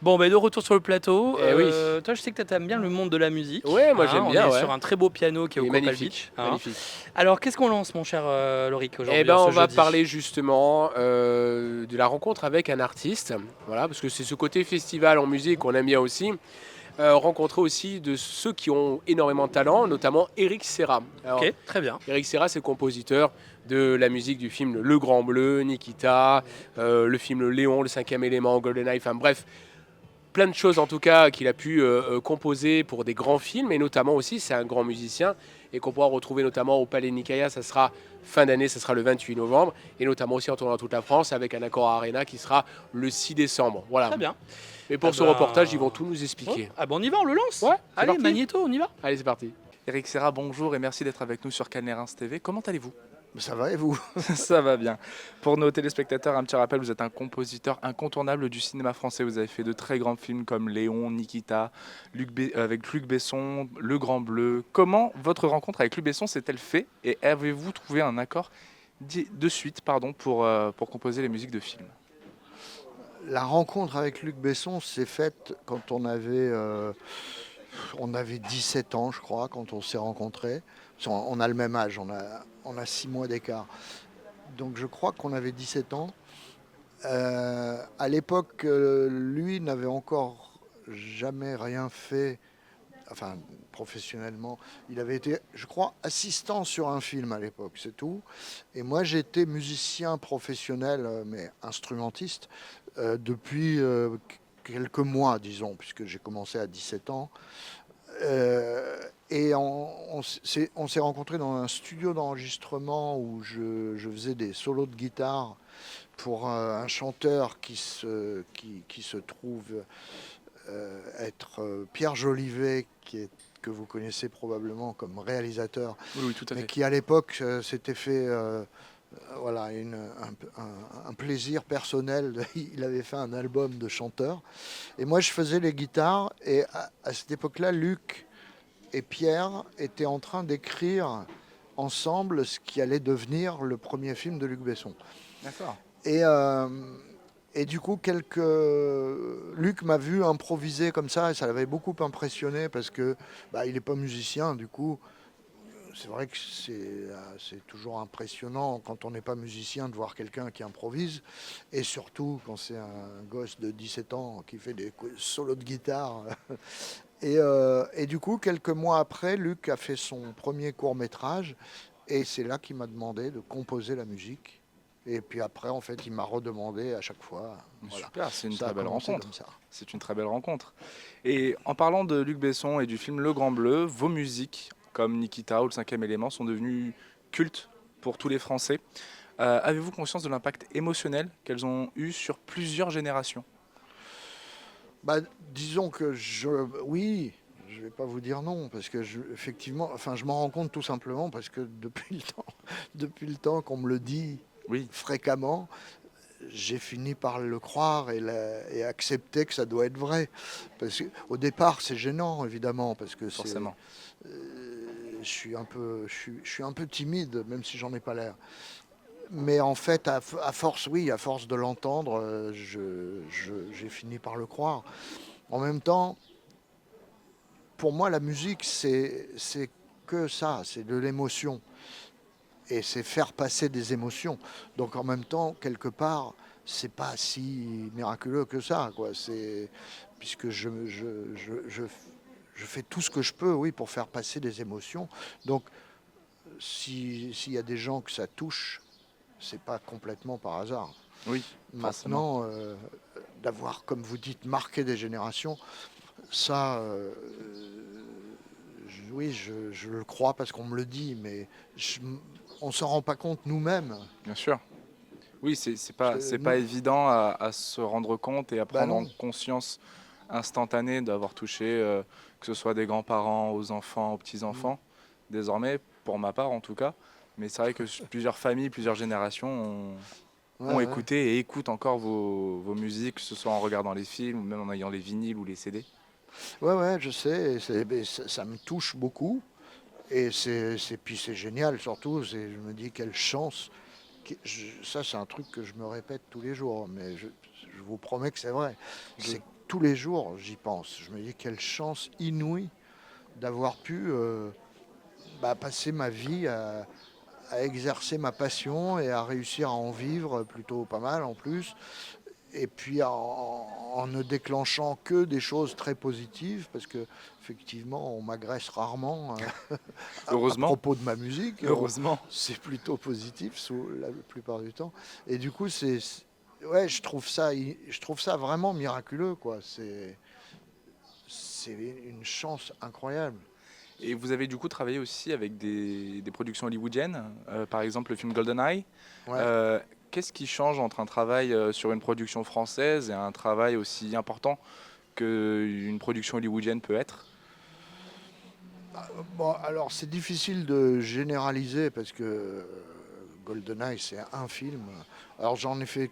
Bon, de retour sur le plateau. Eh oui. Toi, je sais que tu aimes bien le monde de la musique. Ouais, moi j'aime bien, On est ouais. sur un très beau piano qui est au Il est Copal magnifique, Beach. magnifique. Alors, qu'est-ce qu'on lance, mon cher Lorik, Eh aujourd'hui, ben, en ce on va jeudi? parler justement de la rencontre avec un artiste, voilà, parce que c'est ce côté festival en musique qu'on aime bien aussi. Rencontrer aussi de ceux qui ont énormément de talent, notamment Eric Serra. Alors, Ok, très bien. Eric Serra, c'est le compositeur de la musique du film Le Grand Bleu, Nikita, le film Léon, Le Cinquième Élément, GoldenEye, enfin bref, plein de choses en tout cas qu'il a pu composer pour des grands films, et notamment aussi c'est un grand musicien et qu'on pourra retrouver notamment au Palais Nicaïa, ça sera fin d'année, ça sera le 28 novembre, et notamment aussi en tournant dans toute la France avec un accord Arena qui sera le 6 décembre. Voilà. Très bien. Mais Ah pour ce reportage, ils vont tout nous expliquer. On y va, on le lance. Ouais, c'est Allez, parti. Magnéto, on y va. Allez, c'est parti. Eric Serra, bonjour et merci d'être avec nous sur Cannes TV. Comment allez-vous? Ça va et vous? Ça va bien. Pour nos téléspectateurs, un petit rappel, vous êtes un compositeur incontournable du cinéma français. Vous avez fait de très grands films comme Léon, Nikita, avec Luc Besson, Le Grand Bleu. Comment votre rencontre avec Luc Besson s'est-elle faite et avez-vous trouvé un accord de suite pour composer les musiques de films? La rencontre avec Luc Besson s'est faite quand on avait 17 ans, je crois, quand on s'est rencontrés. On a le même âge, on a 6 mois d'écart. Donc je crois qu'on avait 17 ans. À l'époque, lui n'avait encore jamais rien fait, enfin professionnellement. Il avait été, je crois, assistant sur un film à l'époque, c'est tout. Et moi j'étais musicien professionnel, mais instrumentiste, depuis quelques mois, disons, puisque j'ai commencé à 17 ans. Et on s'est rencontrés dans un studio d'enregistrement où je faisais des solos de guitare pour un chanteur qui se trouve être Pierre Jolivet, que vous connaissez probablement comme réalisateur, Oui, oui, tout à mais fait. qui à l'époque s'était fait voilà, un plaisir personnel. Il avait fait un album de chanteur. Et moi, je faisais les guitares. Et à cette époque-là, Luc et Pierre étaient en train d'écrire ensemble ce qui allait devenir le premier film de Luc Besson. D'accord. Et, euh, et du coup, Luc m'a vu improviser comme ça et ça l'avait beaucoup impressionné parce que il n'est pas musicien. Du coup, c'est vrai que c'est toujours impressionnant quand on n'est pas musicien de voir quelqu'un qui improvise. Et surtout quand c'est un gosse de 17 ans qui fait des solos de guitare. Et du coup, quelques mois après, Luc a fait son premier court-métrage. Et c'est là qu'il m'a demandé de composer la musique. Et puis après, en fait, il m'a redemandé à chaque fois. Voilà. Super, c'est une Ça a très belle commencé rencontre. comme ça. C'est une très belle rencontre. Et en parlant de Luc Besson et du film Le Grand Bleu, vos musiques, comme Nikita ou Le Cinquième Élément, sont devenues cultes pour tous les Français. Avez-vous conscience de l'impact émotionnel qu'elles ont eu sur plusieurs générations? Disons que oui, je vais pas vous dire non, parce que effectivement, enfin, je m'en rends compte tout simplement parce que depuis le temps qu'on me le dit Oui, fréquemment, j'ai fini par le croire et accepter que ça doit être vrai. Parce qu'au départ, c'est gênant, évidemment, parce que forcément. je suis un peu timide, même si j'en ai pas l'air. Mais en fait, à force, oui, à force de l'entendre, j'ai fini par le croire. En même temps, pour moi, la musique, c'est que ça, c'est de l'émotion. Et c'est faire passer des émotions. Donc en même temps, quelque part, c'est pas si miraculeux que ça, quoi. Puisque je fais tout ce que je peux, oui, pour faire passer des émotions. Donc s'il y a des gens que ça touche, c'est pas complètement par hasard. Oui, forcément. Maintenant, d'avoir, comme vous dites, marqué des générations, ça, oui, je le crois parce qu'on me le dit, mais on s'en rend pas compte nous-mêmes. Bien sûr. Oui, c'est Parce pas, que c'est pas évident à se rendre compte et à prendre en non. conscience instantanée d'avoir touché, que ce soit des grands-parents, aux enfants, aux Mm. petits-enfants, désormais, pour ma part en tout cas. Mais c'est vrai que plusieurs familles, plusieurs générations Ouais, ont ouais. écouté et écoutent encore vos musiques, que ce soit en regardant les films ou même en ayant les vinyles ou les CD. Ouais, je sais, mais ça me touche beaucoup. Et puis c'est génial surtout, je me dis quelle chance. Ça, c'est un truc que je me répète tous les jours, mais je vous promets que c'est vrai. Je- C'est tous les jours, j'y pense. Je me dis quelle chance inouïe d'avoir pu passer ma vie à exercer ma passion et à réussir à en vivre plutôt pas mal en plus. Et puis en ne déclenchant que des choses très positives, parce que effectivement on m'agresse rarement à Heureusement, propos de ma musique. heureusement. C'est plutôt positif la plupart du temps. Et du coup, ouais, je trouve ça vraiment miraculeux, quoi. C'est une chance incroyable. Et vous avez du coup travaillé aussi avec des productions hollywoodiennes, par exemple le film GoldenEye. Ouais. Qu'est-ce qui change entre un travail sur une production française et un travail aussi important qu'une production hollywoodienne peut être? Bon, alors c'est difficile de généraliser parce que GoldenEye, c'est un film. Alors j'en ai fait,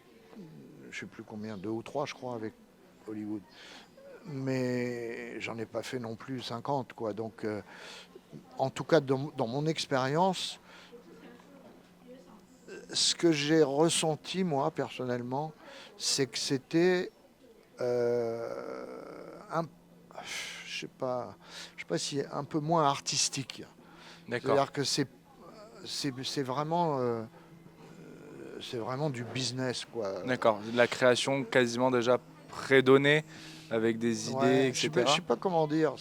je sais plus combien, 2 ou 3, je crois, avec Hollywood. Mais j'en ai pas fait non plus 50, quoi. Donc, en tout cas, dans mon expérience, ce que j'ai ressenti, moi, personnellement, c'est que c'était un, je sais pas si un peu moins artistique. D'accord, C'est-à-dire que c'est vraiment du business, quoi. d'accord. De la création quasiment déjà prédonnée avec des idées, Ouais, je etc. sais pas comment dire.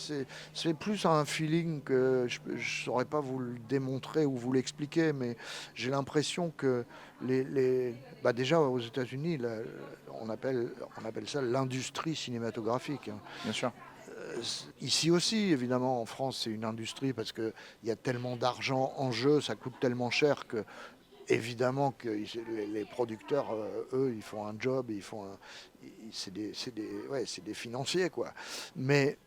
C'est plus un feeling que je saurais pas vous le démontrer ou vous l'expliquer, mais j'ai l'impression que déjà aux États-Unis, on appelle ça l'industrie cinématographique, hein. Bien sûr. Ici aussi, évidemment, en France, c'est une industrie parce qu'il y a tellement d'argent en jeu, ça coûte tellement cher que évidemment que les producteurs, eux, ils font un job, c'est des financiers, quoi. Mais,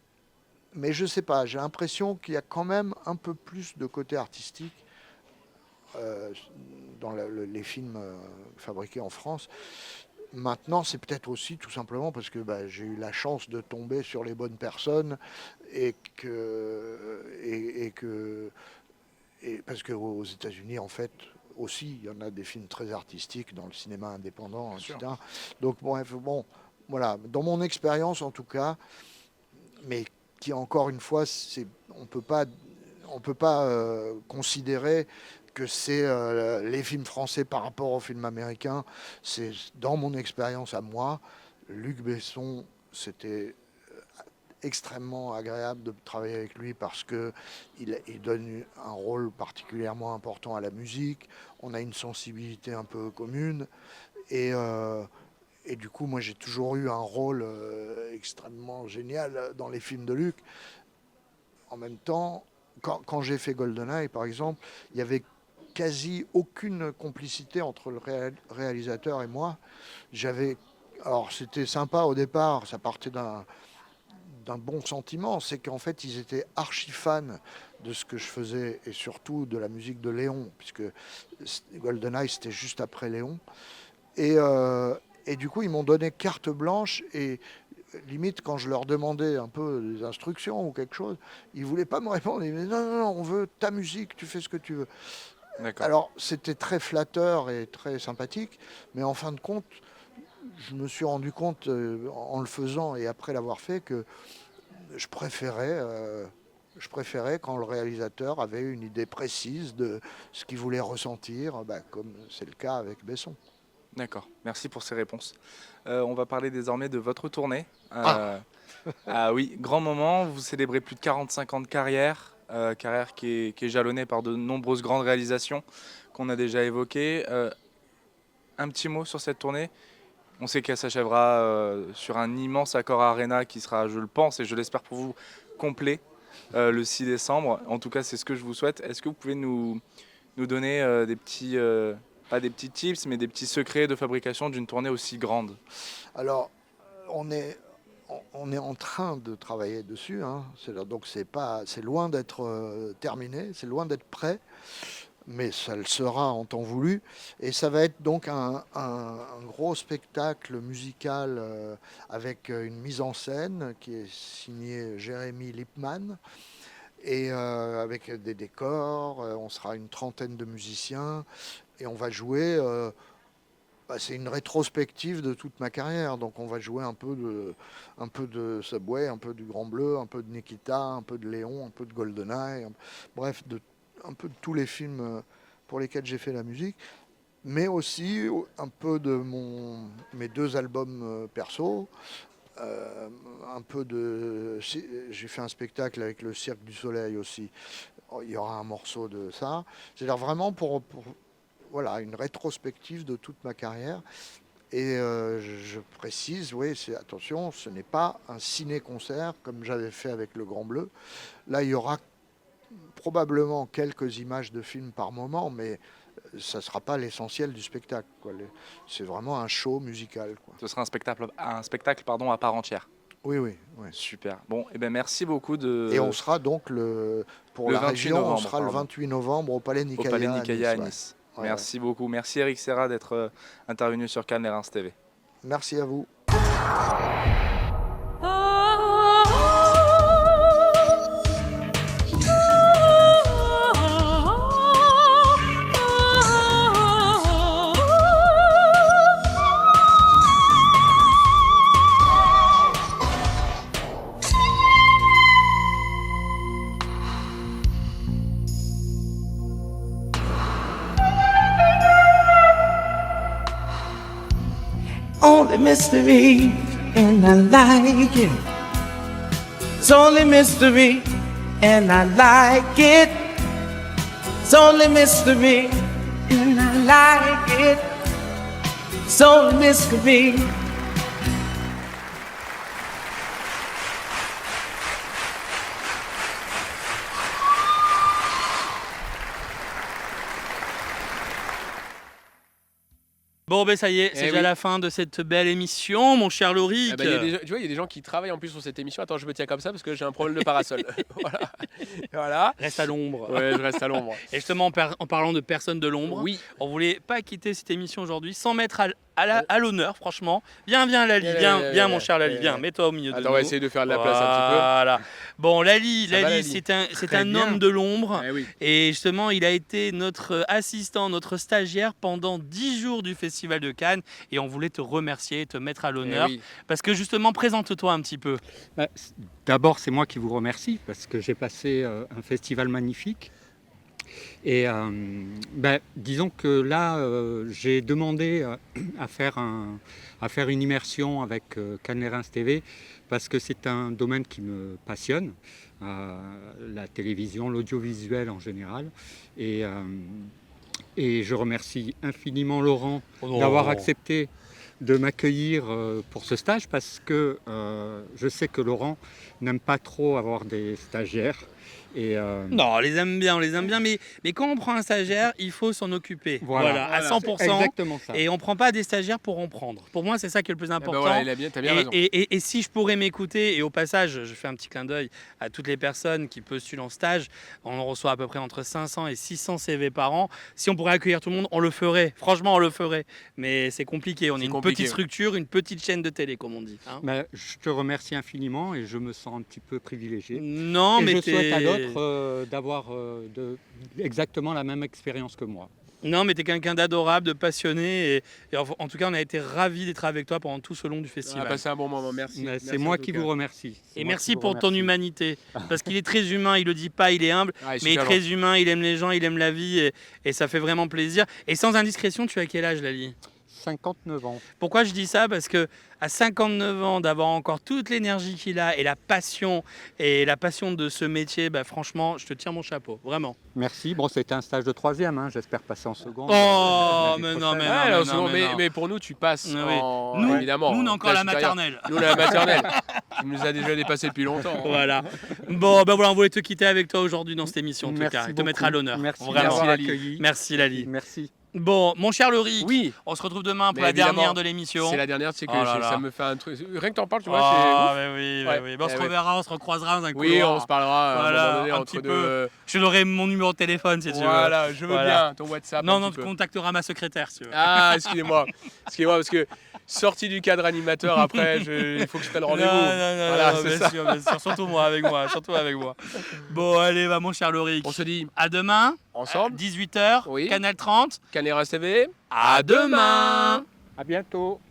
mais je sais pas, j'ai l'impression qu'il y a quand même un peu plus de côté artistique euh, dans les films fabriqués en France. Maintenant, c'est peut-être aussi tout simplement parce que j'ai eu la chance de tomber sur les bonnes personnes et parce qu'aux États-Unis, en fait, aussi, il y en a des films très artistiques dans le cinéma indépendant, Bien sûr. etc. Donc, bref, bon, voilà, dans mon expérience en tout cas, mais qui encore une fois, on peut pas considérer que c'est les films français par rapport aux films américains. C'est dans mon expérience à moi, Luc Besson, c'était extrêmement agréable de travailler avec lui parce que il donne un rôle particulièrement important à la musique. On a une sensibilité un peu commune et, euh, et du coup, moi, j'ai toujours eu un rôle extrêmement génial dans les films de Luc. En même temps, quand j'ai fait GoldenEye, par exemple, il y avait quasi aucune complicité entre le réalisateur et moi. J'avais, alors c'était sympa au départ, ça partait d'un bon sentiment, c'est qu'en fait ils étaient archi fans de ce que je faisais et surtout de la musique de Léon, puisque GoldenEye c'était juste après Léon. Et, euh, et du coup ils m'ont donné carte blanche et limite quand je leur demandais un peu des instructions ou quelque chose, ils voulaient pas me répondre, ils me disaient non, non, non, on veut ta musique, tu fais ce que tu veux. D'accord. Alors c'était très flatteur et très sympathique, mais en fin de compte, je me suis rendu compte en le faisant et après l'avoir fait que je préférais, euh, je préférais quand le réalisateur avait une idée précise de ce qu'il voulait ressentir, comme c'est le cas avec Besson. D'accord. Merci pour ces réponses. On va parler désormais de votre tournée. Ah, Ah oui, grand moment. Vous célébrez plus de 45 ans de carrière, carrière qui est jalonnée par de nombreuses grandes réalisations qu'on a déjà évoquées. Un petit mot sur cette tournée. On sait qu'elle s'achèvera sur un immense accord Arena qui sera, je le pense et je l'espère pour vous, complet le 6 décembre. En tout cas, c'est ce que je vous souhaite. Est-ce que vous pouvez nous donner des petits, pas des petits tips, mais des petits secrets de fabrication d'une tournée aussi grande? alors on est en train de travailler dessus, hein. Donc c'est loin d'être terminé, c'est loin d'être prêt, mais ça le sera en temps voulu. Et ça va être donc un gros spectacle musical avec une mise en scène qui est signée Jérémy Lippmann et avec des décors. On sera une trentaine de musiciens et on va jouer c'est une rétrospective de toute ma carrière. Donc on va jouer un peu de Subway, un peu du Grand Bleu, un peu de Nikita, un peu de Léon, un peu de GoldenEye, bref, un peu de tous les films pour lesquels j'ai fait la musique, mais aussi un peu de mes 2 albums perso. Un peu j'ai fait un spectacle avec le Cirque du Soleil aussi. Il y aura un morceau de ça. C'est-à-dire vraiment pour voilà, une rétrospective de toute ma carrière. Et je précise, oui, attention, ce n'est pas un ciné-concert comme j'avais fait avec le Grand Bleu. Là, il y aura probablement quelques images de films par moment, mais ça ne sera pas l'essentiel du spectacle, quoi. C'est vraiment un show musical, quoi. Ce sera un spectacle pardon, à part entière. Oui, oui, oui. Super. Bon, et ben merci beaucoup de. Et on sera donc pour Le la 28 région, novembre, on sera le 28 novembre au Palais Nicaïa. au Palais Nicaïa à ouais. Nice. Ouais, Merci beaucoup. Merci Eric Serra d'être intervenu sur Cannes Les Reims TV. Merci à vous. Only mystery, and I like it. It's only mystery, and I like it. It's only mystery, and I like it. It's only mystery. Bon, ben ça y est, c'est déjà oui. la fin de cette belle émission, mon cher Lorik. Ah bah, tu vois, il y a des gens qui travaillent en plus sur cette émission. Attends, je me tiens comme ça parce que j'ai un problème de parasol. Voilà. Voilà. Reste à l'ombre. Ouais, je reste à l'ombre. Et justement, en parlant de personnes de l'ombre, Oui. on voulait pas quitter cette émission aujourd'hui sans mettre à l'honneur, franchement. Viens, Lali, viens, mon cher Lali, viens, mets-toi au milieu de Attends, nous. on va essayer de faire de la place un Voilà. Bon, Lali, Ça va, Lali c'est Très un bien. homme de l'ombre. petit peu. Oui. Et justement, il a été notre assistant, notre stagiaire pendant 10 jours du Festival de Cannes. Et on voulait te remercier, te mettre à l'honneur. Oui. Parce que justement, présente-toi un petit peu. D'abord, c'est moi qui vous remercie parce que j'ai passé un festival magnifique. Et disons que là, j'ai demandé à faire une immersion avec Cannes Les Reims TV parce que c'est un domaine qui me passionne, la télévision, l'audiovisuel en général. Et je remercie infiniment Laurent d'avoir accepté de m'accueillir pour ce stage parce que je sais que Laurent n'aime pas trop avoir des stagiaires. Et Non, on les aime bien, mais quand on prend un stagiaire, il faut s'en occuper. Voilà, à 100%. c'est exactement ça. Et on prend pas des stagiaires pour en prendre. Pour moi, c'est ça qui est le plus Ah bah important. voilà, t'as bien raison. Et si je pourrais m'écouter, et au passage, je fais un petit clin d'œil à toutes les personnes qui postulent en stage, on en reçoit à peu près entre 500 et 600 CV par an. Si on pourrait accueillir tout le monde, on le ferait. Franchement, on le ferait. Mais c'est compliqué. On est une compliqué, petite structure, une petite chaîne de télé, comme on dit. Hein. Je te remercie infiniment et je me sens un petit peu privilégié. Non, et mais je souhaite à d'autres d'avoir exactement la même expérience que moi. Non, mais tu es quelqu'un d'adorable, de passionné. Et en tout cas, on a été ravis d'être avec toi pendant tout ce long du On a festival. passé un bon moment, merci. C'est Merci moi en tout qui cas. vous remercie. Et merci pour ton humanité. Parce qu'il est très humain, il le dit pas, il est humble, Ah, mais il est super très humain, il aime les gens, il aime la vie et ça fait vraiment plaisir. Et sans indiscrétion, tu as quel âge, Lali ? 59 ans. Pourquoi je dis ça ? Parce que à 59 ans, d'avoir encore toute l'énergie qu'il a et la passion de ce métier, franchement, je te tire mon chapeau, vraiment. Merci. Bon, c'était un stage de 3e, hein. J'espère passer en seconde. Oh, l'année mais non, prochaine. mais Ouais, non, alors, mais souvent, non, mais non. mais pour nous, tu passes Ah oui. en... Nous, évidemment. nous, on a encore la supérieure. maternelle. Nous, on a la maternelle. Tu nous as déjà dépassé depuis longtemps. Voilà. Bon, voilà, on voulait te quitter avec toi aujourd'hui dans cette émission, en tout Merci cas, et te beaucoup. mettre à l'honneur. Merci Vraiment. d'avoir Lali. accueilli. Merci, Lali. Merci. Bon, mon cher Lorik, Oui, on se retrouve demain pour Mais la évidemment, dernière de l'émission. c'est la dernière, c'est que Oh là là. ça me fait un truc. Rien que t'en parles, tu Oh, vois, c'est ouf. mais oui, Ouais. oui. Bon, on se Eh oui. reverra, on se recroisera dans un Oui, couloir. on se parlera Voilà, à un moment donné un entre petit deux. peu. Je donnerai mon numéro de téléphone si tu veux. Voilà, je veux Voilà. bien ton WhatsApp. Non, un non, petit tu peu. contacteras ma secrétaire si tu veux. Ah, excusez-moi. Excusez-moi, parce que sorti du cadre animateur, après, il faut que je prenne rendez-vous. Non, Voilà, non, c'est bien ça. sûr, bien sûr. Surtout moi, avec moi, surtout avec moi. Bon, allez, mon cher Lorik. On se dit À demain, ensemble, 18h, Oui. Canal 30. Cannes Les Reims TV. À demain. À bientôt.